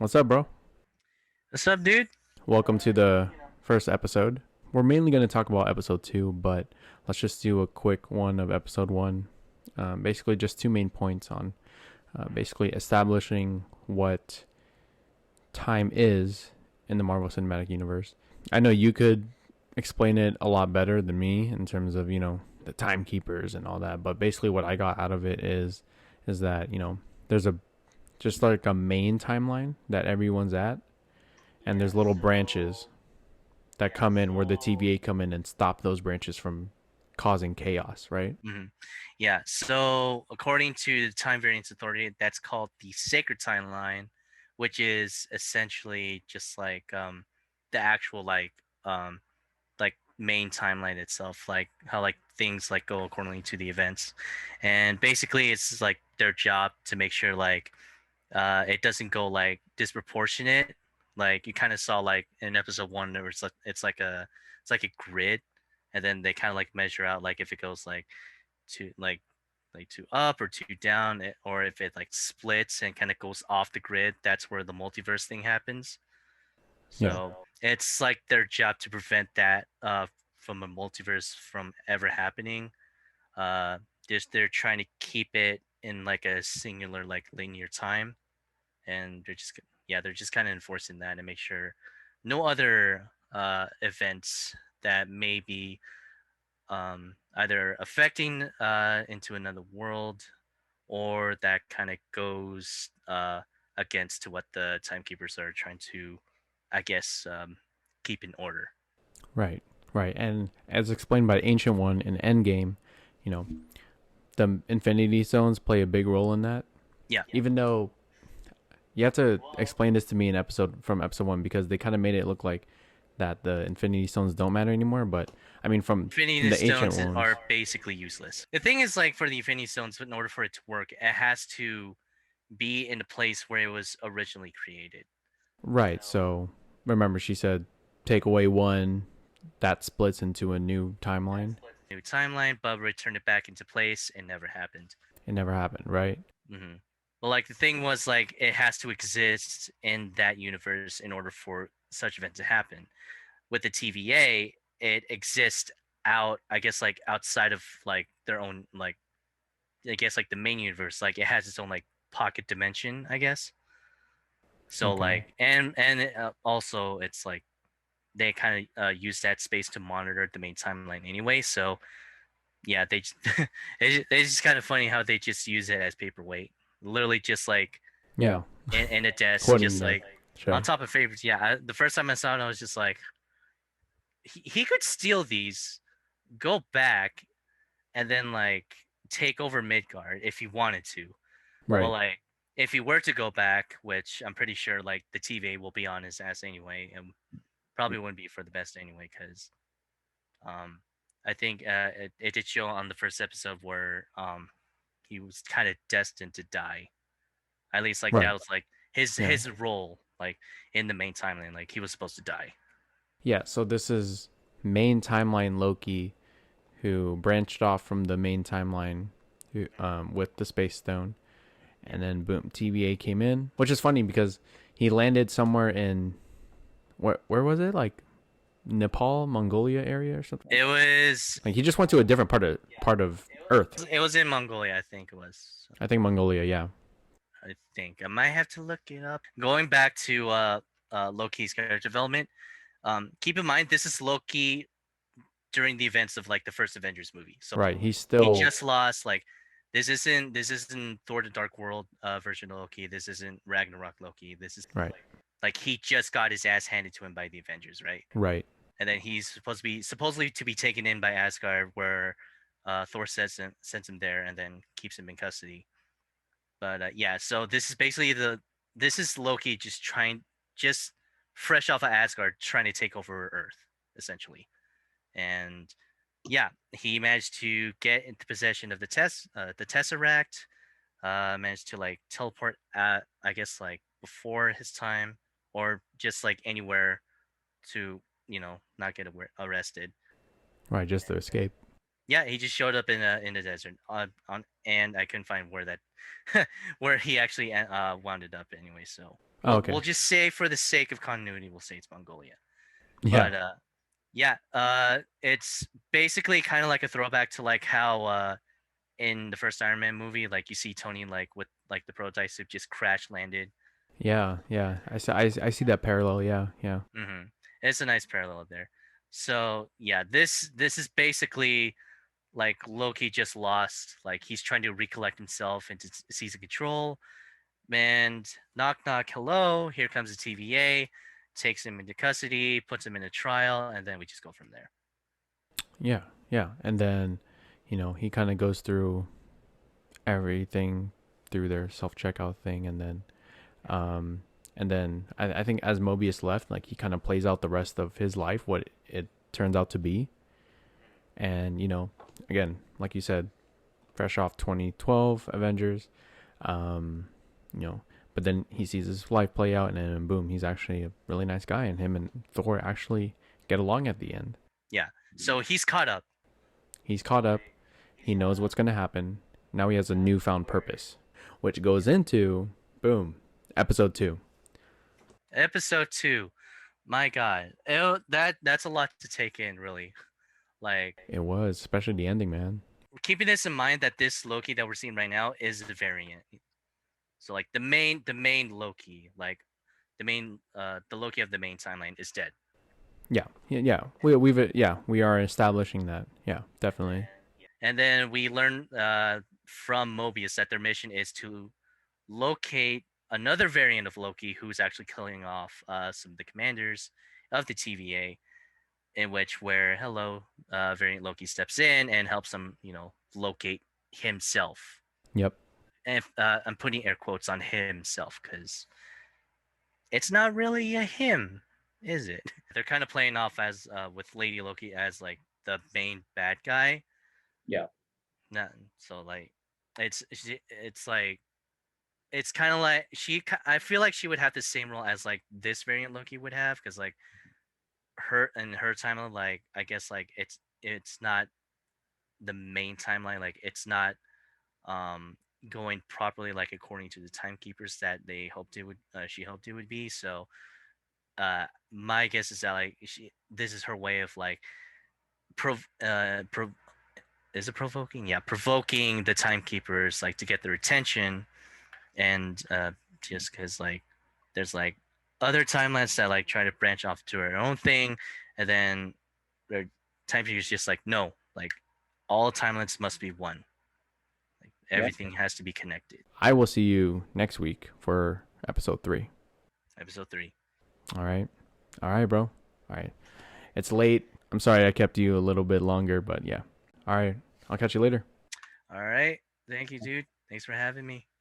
What's up, bro? What's up, dude? Welcome to the first episode. We're mainly going to talk about episode two, but let's just do a quick one of episode one. Basically, just two main points on basically establishing what time is in the Marvel Cinematic Universe. I know you could explain it a lot better than me in terms of, the timekeepers and all that, but basically what I got out of it is that, there's a just like a main timeline that everyone's at, and there's little branches that come in where the TVA come in and stop those branches from causing chaos, right? hmm Yeah, so according to the Time Variance Authority, that's called the Sacred Timeline, which is essentially just like the actual like main timeline itself, like how like things like go accordingly to the events, and basically it's like their job to make sure like it doesn't go like disproportionate. Like you kind of saw like in episode one, there was like it's like a grid, and then they kind of like measure out like if it goes like to like two up or two down, or if it like splits and kind of goes off the grid. That's where the multiverse thing happens. Yeah. So it's like their job to prevent that from a multiverse from ever happening. Just they're trying to keep it in like a singular like linear time, and they're just kind of enforcing that and make sure no other events that may be either affecting into another world or that kind of goes against to what the timekeepers are trying to, I guess, keep in order. Right. Right. And as explained by Ancient One in Endgame, you know, the Infinity Stones play a big role in that. Yeah. Even though you have to explain this to me in episode one, because they kind of made it look like that the Infinity Stones don't matter anymore. But I mean, from Infinity the Ancient Stones Ones, are basically useless. The thing is, like, for the Infinity Stones, in order for it to work, it has to be in the place where it was originally created. right? So remember, she said, take away one, that splits into a new timeline. New timeline, but return it back into place. It never happened. It never happened, right? hmm But like the thing was, like, it has to exist in that universe in order for such event to happen. With the TVA, it exists out, I guess, like outside of like their own, like, I guess, like the main universe. Like it has its own like pocket dimension, I guess. So Okay. like, also it's like they kind of use that space to monitor the main timeline anyway. So yeah, it's just kind of funny how they just use it as paperweight, literally just like Yeah. in a desk, Quoting just the like on show. top of favorites. Yeah, the first time I saw it, I was just like, he could steal these, go back, and then like take over Midgard if he wanted to. But Right. like if he were to go back, which I'm pretty sure like the TVA will be on his ass anyway, and probably wouldn't be for the best anyway, because um I think it did show on the first episode where he was kind of destined to die. At least like that Right. was like his Yeah. his role like in the main timeline. Like he was supposed to die. Yeah. So this is main timeline Loki, who branched off from the main timeline, with the Space Stone, and then boom, TVA came in, which is funny because he landed somewhere in where was it, like Nepal, Mongolia area or something. It was Like he just went to a different part of Earth. it was in Mongolia, I think it was. I think Mongolia. Yeah. I think I might have to look it up. Going back to Loki's character development, keep in mind this is Loki during the events of like the first Avengers movie. So Right. He's he still just lost. Like this isn't Thor: The Dark World version of Loki. This isn't Ragnarok Loki. This is right. like he just got his ass handed to him by the Avengers, right? Right. And then he's supposedly to be taken in by Asgard, where Thor sends him there and then keeps him in custody. But yeah, so this is basically this is Loki just fresh off of Asgard trying to take over Earth essentially. And yeah, he managed to get into possession of the Tesseract. Managed to like teleport at, I guess, like before his time, or just like anywhere to not get arrested. Right. Just to escape. Yeah, he just showed up in the desert and I couldn't find where that where he actually wound up anyway. So Oh, We'll okay. just say for the sake of continuity, we'll say it's Mongolia. Yeah. But yeah, it's basically kind of like a throwback to like how in the first Iron Man movie, like you see Tony like with like the prototype ship just crash landed. Yeah. Yeah. I see that parallel. Yeah. Yeah. Mm-hmm. It's a nice parallel there. So yeah, this is basically like Loki just lost. Like he's trying to recollect himself into season control. And knock knock, hello. Here comes the TVA, takes him into custody, puts him in a trial, and then we just go from there. Yeah. Yeah. And then, he kind of goes through everything through their self checkout thing, um, and then I think as Mobius left, like he kind of plays out the rest of his life, what it turns out to be, and again, like you said, fresh off 2012 Avengers, um, you know, but then he sees his life play out, and then boom, he's actually a really nice guy, and him and Thor actually get along at the end. Yeah. So he's caught up. He's caught up. He knows what's going to happen. Now he has a newfound purpose, which goes into boom, episode 2. Episode 2. My God. That's a lot to take in, really. Like It was, especially the ending, man. keeping this in mind that this Loki that we're seeing right now is the variant. So like the main Loki, like the Loki of the main timeline is dead. Yeah, yeah. We are establishing that. Yeah, definitely. And then we learn from Mobius that their mission is to locate another variant of Loki who's actually killing off some of the commanders of the TVA. In which where hello variant Loki steps in and helps him, locate himself. Yep. And I'm putting air quotes on himself because it's not really a him, is it? They're kind of playing off as with Lady Loki as like the main bad guy. Yeah. Not so like it's like it's kind of like I feel like she would have the same role as like this variant Loki would have because like her and her timeline, like I guess like it's not the main timeline, like it's not um going properly like according to the timekeepers that they hoped it would she hoped it would be. So my guess is that like this is her way of like prov is it provoking, yeah, provoking the timekeepers like to get their attention. And just because like there's like other timelines that like try to branch off to their own thing, and then their timekeepers just like no, like all timelines must be one, like Yeah. everything has to be connected. I will see you next week for episode 3. Episode 3. All right. All right, bro. All right. It's late. I'm sorry I kept you a little bit longer, but yeah. All right. I'll catch you later. All right, thank you, dude. Thanks for having me.